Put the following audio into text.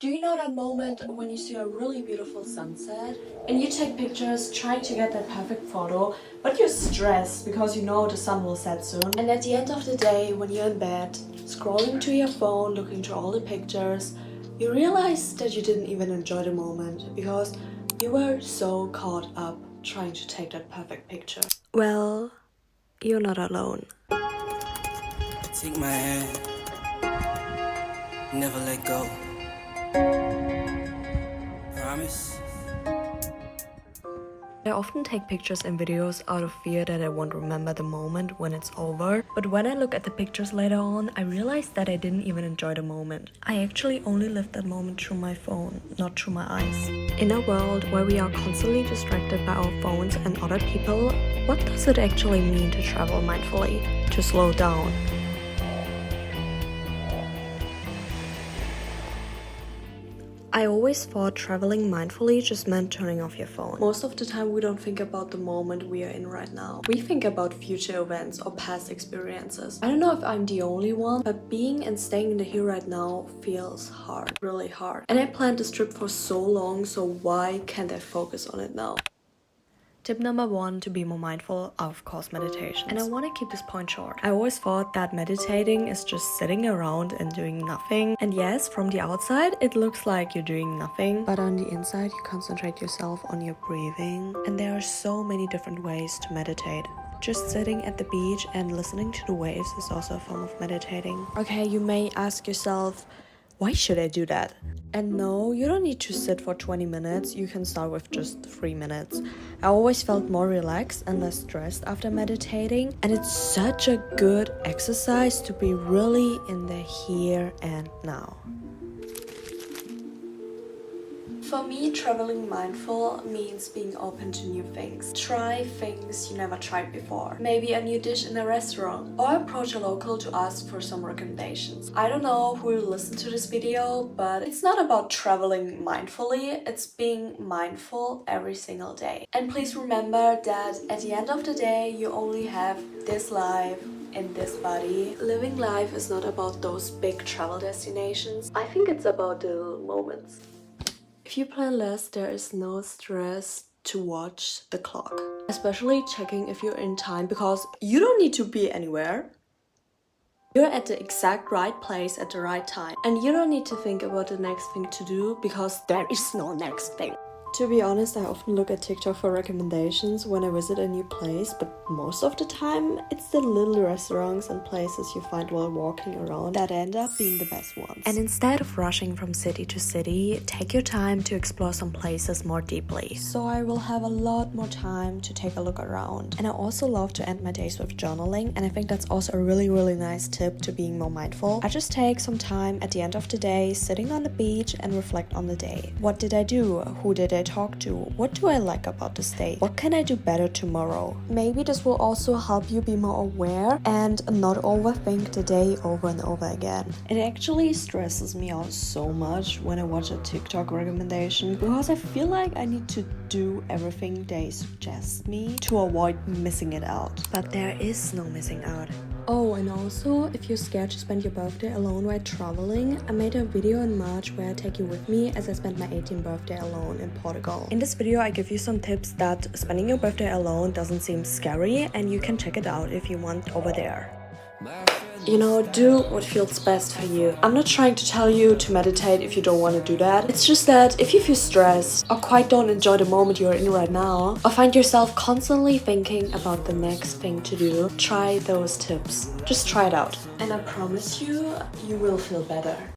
Do you know that moment when you see a really beautiful sunset and you take pictures trying to get that perfect photo, but you're stressed because you know the sun will set soon? And at the end of the day, when you're in bed, scrolling to your phone, looking through all the pictures, you realize that you didn't even enjoy the moment because you were so caught up trying to take that perfect picture. Well, you're not alone. Take my hand, never let go. Promise? I often take pictures and videos out of fear that I won't remember the moment when it's over. But when I look at the pictures later on, I realize that I didn't even enjoy the moment. I actually only lived that moment through my phone, not through my eyes. In a world where we are constantly distracted by our phones and other people, what does it actually mean to travel mindfully? To slow down? I always thought traveling mindfully just meant turning off your phone. Most of the time we don't think about the moment we are in right now. We think about future events or past experiences. I don't know if I'm the only one, but being and staying in the here right now feels hard, really hard. And I planned this trip for so long, so why can't I focus on it now? Tip number 1 to be more mindful, of course, meditation. And I want to keep this point short. I always thought that meditating is just sitting around and doing nothing. And yes, from the outside, it looks like you're doing nothing. But on the inside, you concentrate yourself on your breathing. And there are so many different ways to meditate. Just sitting at the beach and listening to the waves is also a form of meditating. Okay, you may ask yourself, why should I do that? And no, you don't need to sit for 20 minutes, you can start with just 3 minutes. I always felt more relaxed and less stressed after meditating, and it's such a good exercise to be really in the here and now. For me, traveling mindful means being open to new things. Try things you never tried before. Maybe a new dish in a restaurant. Or approach a local to ask for some recommendations. I don't know who will listen to this video, but it's not about traveling mindfully. It's being mindful every single day. And please remember that at the end of the day, you only have this life in this body. Living life is not about those big travel destinations. I think it's about the little moments. If you plan less, there is no stress to watch the clock. Especially checking if you're in time, because you don't need to be anywhere. You're at the exact right place at the right time. And you don't need to think about the next thing to do, because there is no next thing. To be honest, I often look at TikTok for recommendations when I visit a new place, but most of the time it's the little restaurants and places you find while walking around that end up being the best ones. And instead of rushing from city to city, take your time to explore some places more deeply. So I will have a lot more time to take a look around. And I also love to end my days with journaling, and I think that's also a really nice tip to being more mindful. I just take some time at the end of the day, sitting on the beach and reflect on the day. What did I do? Who did I talk to? What do I like about this day? What can I do better tomorrow? Maybe this will also help you be more aware and not overthink the day over and over again. It actually stresses me out so much when I watch a TikTok recommendation because I feel like I need to do everything they suggest me to avoid missing it out. But there is no missing out. Oh, and also, if you're scared to spend your birthday alone while traveling, I made a video in March where I take you with me as I spent my 18th birthday alone in Portugal. In this video, I give you some tips that spending your birthday alone doesn't seem scary, and you can check it out if you want over there. You know, do what feels best for you. I'm not trying to tell you to meditate if you don't want to do that. It's just that if you feel stressed or quite don't enjoy the moment you're in right now, or find yourself constantly thinking about the next thing to do, try those tips. Just try it out. And I promise you, you will feel better.